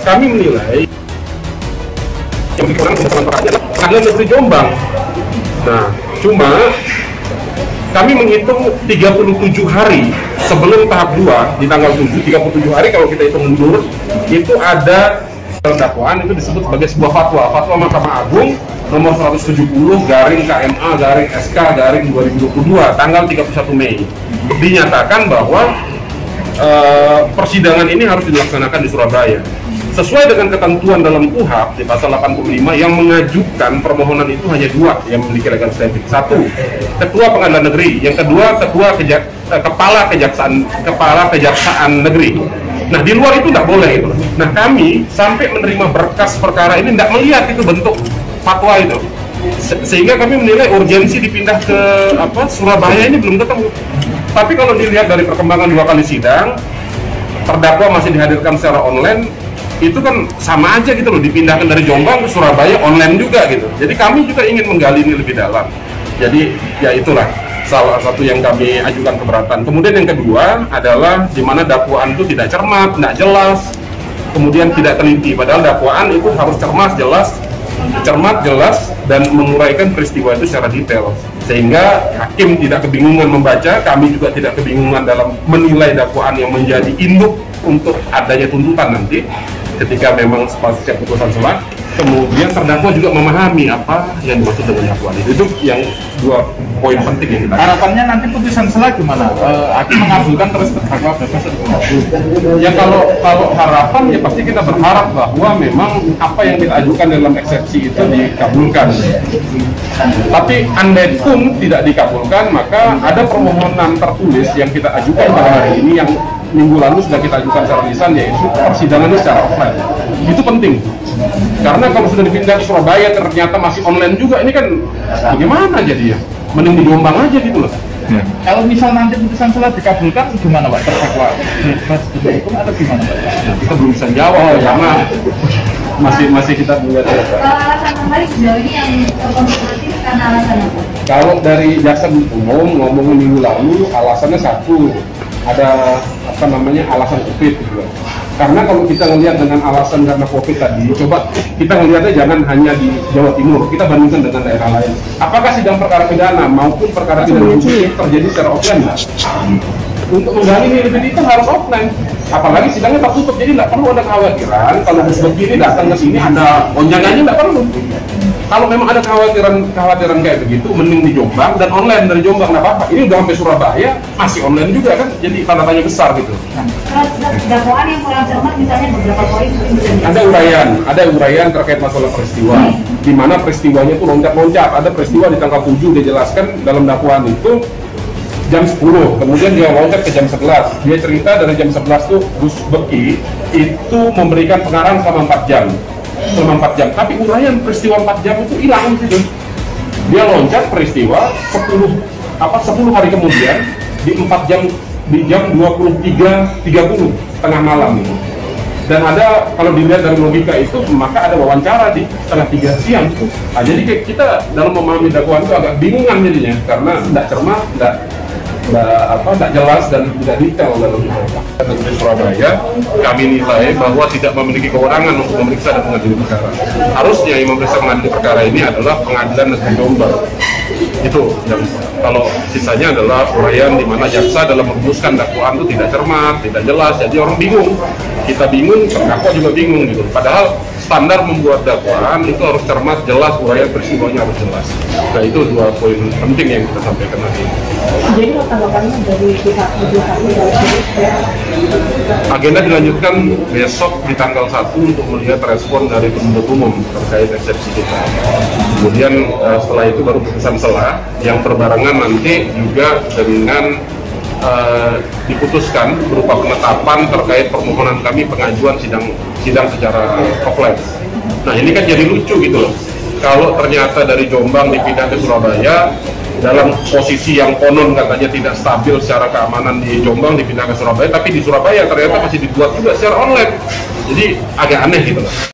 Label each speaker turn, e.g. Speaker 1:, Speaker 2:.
Speaker 1: kami menilai yang dikurang adalah Pengadilan Negeri Jombang. Nah, cuma kami menghitung 37 hari sebelum tahap 2 di tanggal 7, 37 hari kalau kita hitung mundur, itu ada dakwaan itu disebut sebagai sebuah fatwa Mahkamah Agung nomor 170 garing KMA garing SK garing 2022 tanggal 31 Mei. Dinyatakan bahwa persidangan ini harus dilaksanakan di Surabaya sesuai dengan ketentuan dalam KUHP di pasal 85 yang mengajukan permohonan itu hanya 2 yang memiliki legal standing. 1, Ketua Pengadilan Negeri, yang kedua Kepala Kejaksaan Negeri. Nah, di luar itu tidak boleh itu. Nah, kami sampai menerima berkas perkara ini tidak melihat itu bentuk fatwa itu, sehingga kami menilai urgensi dipindah ke Surabaya ini belum ketemu. Tapi kalau dilihat dari perkembangan 2 kali sidang, terdakwa masih dihadirkan secara online, itu kan sama aja gitu loh, dipindahkan dari Jombang ke Surabaya online juga gitu. Jadi kami juga ingin menggali ini lebih dalam. Jadi ya itulah salah satu yang kami ajukan keberatan. Kemudian yang kedua adalah di mana dakwaan itu tidak cermat, tidak jelas, kemudian tidak teliti. Padahal dakwaan itu harus cermat, jelas, dan menguraikan peristiwa itu secara detail. Sehingga hakim tidak kebingungan membaca, kami juga tidak kebingungan dalam menilai dakwaan yang menjadi induk untuk adanya tuntutan nanti ketika memang pasca putusan selah. Kemudian terdakwa juga memahami apa yang dimaksud dengan dakwaan itu yang 2 poin penting yang kita
Speaker 2: harapannya nanti putusan selah gimana? Hakim mengabulkan terus terdakwa bebas atau
Speaker 1: ya kalau harapan ya pasti kita berharap bahwa memang apa yang kita ajukan dalam eksepsi itu dikabulkan. Tapi andai pun tidak dikabulkan, maka ada permohonan tertulis yang kita ajukan pada hari ini yang minggu lalu sudah kita ajukan secara lisan, yaitu persidangannya secara offline. Itu penting, karena kalau sudah dipindah ke Surabaya ternyata masih online juga, ini kan bagaimana jadinya? Mending di Jombang aja gitu loh.
Speaker 2: Ya. Kalau misal nanti putusan selah dikabulkan, gimana Pak? Terdakwa bebas hukum atau gimana Pak?
Speaker 1: Nah, kita belum bisa jawab karena masih kita melihat.
Speaker 3: Alasan kembali sejauh ini yang konfirmatif karena alasan apa?
Speaker 1: Kalau dari jaksa umum ngomong minggu lalu, alasannya satu, ada alasan COVID gitu. Karena kalau kita ngelihat dengan alasan karena COVID tadi, coba kita ngelihatnya jangan hanya di Jawa Timur, kita bandingkan dengan daerah lain. Apakah sidang perkara pidana maupun perkara pidana umum terjadi secara offline? Untuk menggali ini lebih detail harus offline. Apalagi sidangnya tertutup, jadi tidak perlu ada kekhawatiran kalau bus begini datang ke sini ada gonjangannya, tidak perlu. Kalau memang ada kekhawatiran kayak begitu, mending di Jombang dan online dari Jombang, nggak apa-apa. Ini udah sampai Surabaya, masih online juga kan, jadi tanda tanya besar gitu.
Speaker 3: Dakwaan yang kurang cermat misalnya beberapa poin mungkin bisa
Speaker 1: Ada uraian terkait masalah peristiwa, di mana peristiwanya itu loncat-loncat. Ada peristiwa di tanggal 7 dijelaskan dalam dakwaan itu jam 10, kemudian dia loncat ke jam 11. Dia cerita dari jam 11 tuh bus beki itu memberikan pengarahan selama 4 jam. Tapi uraian peristiwa 4 jam itu hilang gitu. Dia loncat peristiwa 10 hari kemudian di 4 jam, di jam 23.30 tengah malam gitu. Dan ada, kalau dilihat dari logika itu, maka ada wawancara di setengah 3 siang gitu. Nah, jadi kita dalam memahami dakwaan itu agak bingungan jadinya, karena tidak cermat, tidak jelas dan tidak detail dalam mereka. Negeri Surabaya, kami nilai bahwa tidak memiliki kewenangan untuk memeriksa dan mengadili perkara. Harusnya yang memeriksa mengadili perkara ini adalah Pengadilan Negeri Jombang. Itu, dan kalau sisanya adalah uraian di mana jaksa dalam merumuskan dakwaan itu tidak cermat, tidak jelas, jadi orang bingung. Kita bingung, terdakwa juga bingung gitu. Padahal standar membuat dakwaan itu harus cermat, jelas, uraian peristiwanya harus jelas. Nah, itu 2 poin penting yang kita sampaikan nanti.
Speaker 3: Jadi tanggapannya dari pihak
Speaker 1: agenda dilanjutkan besok di tanggal 1 untuk melihat respon dari penuntut umum terkait eksepsi kita. Kemudian setelah itu baru putusan selah yang berbarengan nanti juga dengan diputuskan berupa penetapan terkait permohonan kami pengajuan sidang secara offline. Nah, ini kan jadi lucu gitu loh. Kalau ternyata dari Jombang dipindah ke Surabaya dalam posisi yang konon katanya tidak stabil secara keamanan di Jombang, dipindah ke Surabaya, tapi di Surabaya ternyata masih dibuat juga secara online. Jadi agak aneh gitu loh.